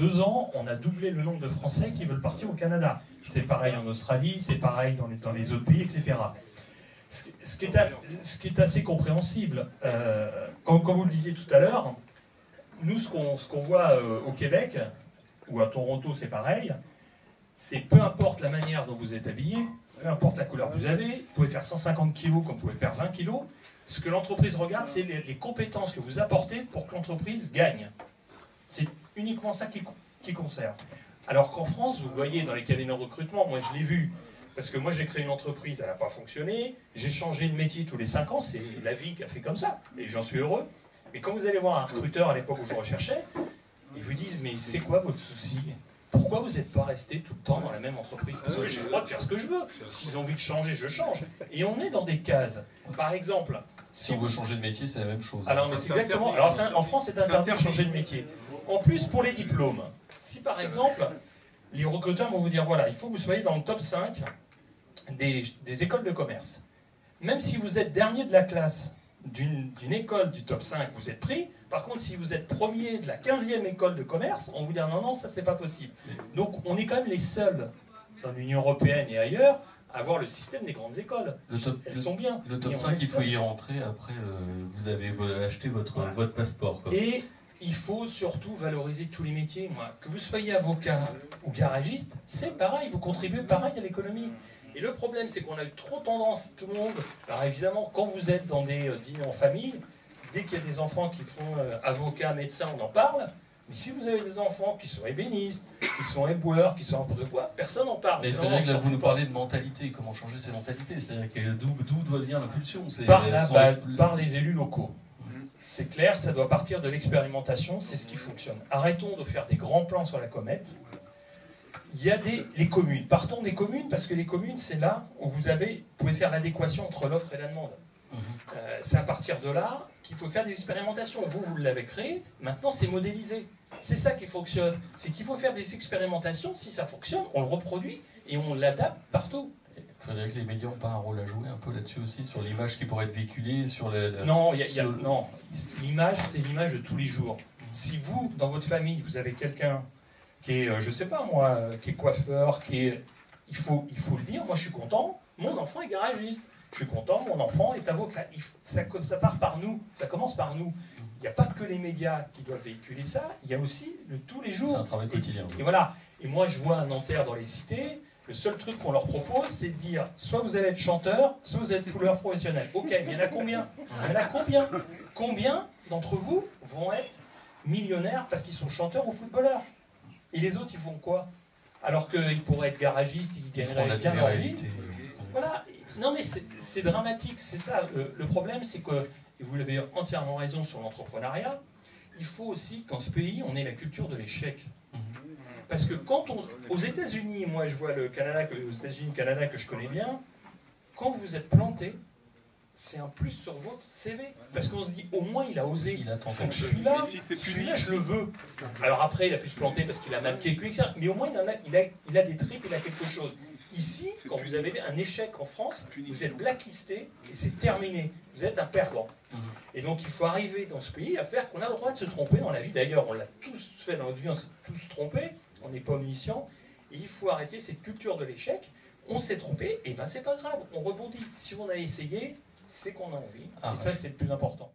2 ans, on a doublé le nombre de Français qui veulent partir au Canada. C'est pareil en Australie, c'est pareil dans les autres pays, etc. Ce qui est assez compréhensible, quand vous le disiez tout à l'heure, nous, ce qu'on voit au Québec, ou à Toronto, c'est pareil, c'est peu importe la manière dont vous êtes habillé, peu importe la couleur que vous avez, vous pouvez faire 150 kilos comme vous pouvez faire 20 kilos, ce que l'entreprise regarde, c'est les compétences que vous apportez pour que l'entreprise gagne. C'est uniquement ça qui conserve. Alors qu'en France, vous voyez dans les cabinets de recrutement, moi je l'ai vu, parce que moi j'ai créé une entreprise, elle n'a pas fonctionné, j'ai changé de métier tous les 5 ans, c'est la vie qui a fait comme ça, et j'en suis heureux. Mais quand vous allez voir un recruteur à l'époque où je recherchais, ils vous disent, mais c'est quoi votre souci? Pourquoi vous n'êtes pas resté tout le temps dans la même entreprise? Parce que j'ai le droit de faire ce que je veux. S'ils ont envie de changer, je change. Et on est dans des cases. Par exemple, si on veut changer de métier, c'est la même chose. Alors, mais c'est exactement. Alors, en France, c'est interdit de changer de métier. En plus, pour les diplômes, si par exemple, les recruteurs vont vous dire, voilà, il faut que vous soyez dans le top 5 des écoles de commerce. Même si vous êtes dernier de la classe d'une école du top 5, vous êtes pris. Par contre, si vous êtes premier de la 15e école de commerce, on vous dit non, non, ça c'est pas possible. Donc on est quand même les seuls dans l'Union européenne et ailleurs à avoir le système des grandes écoles. Elles sont bien. Le top 5, il faut y rentrer après, vous avez acheté votre passeport. Quoi. Et il faut surtout valoriser tous les métiers. Moi, que vous soyez avocat ou garagiste, c'est pareil, vous contribuez pareil à l'économie. Et le problème, c'est qu'on a eu trop tendance, tout le monde, alors évidemment, quand vous êtes dans des dîners en famille, dès qu'il y a des enfants qui font avocat, médecin, on en parle, mais si vous avez des enfants qui sont ébénistes, qui sont éboueurs, qui sont n'importe quoi, personne n'en parle. Mais Frédéric, là, vous nous parlez de mentalité, comment changer ces mentalités, c'est-à-dire d'où doit venir l'impulsion? Par les élus locaux. C'est clair, ça doit partir de l'expérimentation, c'est ce qui fonctionne. Arrêtons de faire des grands plans sur la comète. Il y a les communes. Partons des communes, parce que les communes, c'est là où vous pouvez faire l'adéquation entre l'offre et la demande. C'est à partir de là qu'il faut faire des expérimentations. Vous l'avez créé, maintenant c'est modélisé. C'est ça qui fonctionne. C'est qu'il faut faire des expérimentations, si ça fonctionne, on le reproduit et on l'adapte partout. Frédéric, les médias n'ont pas un rôle à jouer un peu là-dessus aussi, sur l'image qui pourrait être véhiculée, sur Non, non. L'image, c'est l'image de tous les jours. Si vous, dans votre famille, vous avez quelqu'un qui est, je sais pas moi, qui est coiffeur, il faut le dire, moi je suis content, mon enfant est garagiste. Je suis content, mon enfant est avocat. Ça part par nous, ça commence par nous. Il n'y a pas que les médias qui doivent véhiculer ça, il y a aussi le tous les jours. C'est un travail quotidien. Et voilà. Et moi, je vois un Nanterre dans les cités, le seul truc qu'on leur propose, c'est de dire, soit vous allez être chanteur, soit vous êtes fouleur professionnel. Ok, il y en a combien? Il y en a combien? Combien d'entre vous vont être millionnaires parce qu'ils sont chanteurs ou footballeurs? Et les autres, ils font quoi? Alors qu'ils pourraient être garagistes, ils gagneraient bien leur vie. Voilà. Non mais c'est dramatique, c'est ça. Le problème, c'est que, et vous avez entièrement raison sur l'entrepreneuriat, il faut aussi que dans ce pays, on ait la culture de l'échec. Parce que aux États-Unis, moi je vois aux États-Unis, le Canada que je connais bien, quand vous êtes planté, c'est un plus sur votre CV. Parce qu'on se dit, au moins il a osé. Donc celui-là, je le veux. Alors après, il a pu se planter parce qu'il a manqué, mais au moins il a des tripes, il a quelque chose. Ici, quand vous avez un échec en France, vous êtes blacklisté et c'est terminé. Vous êtes un perdant. Et donc il faut arriver dans ce pays à faire qu'on a le droit de se tromper dans la vie. D'ailleurs, on l'a tous fait dans notre vie, on s'est tous trompés. On n'est pas omniscient. Et il faut arrêter cette culture de l'échec. On s'est trompé, et ben c'est pas grave, on rebondit. Si on a essayé, c'est qu'on a envie. Et ça, c'est le plus important.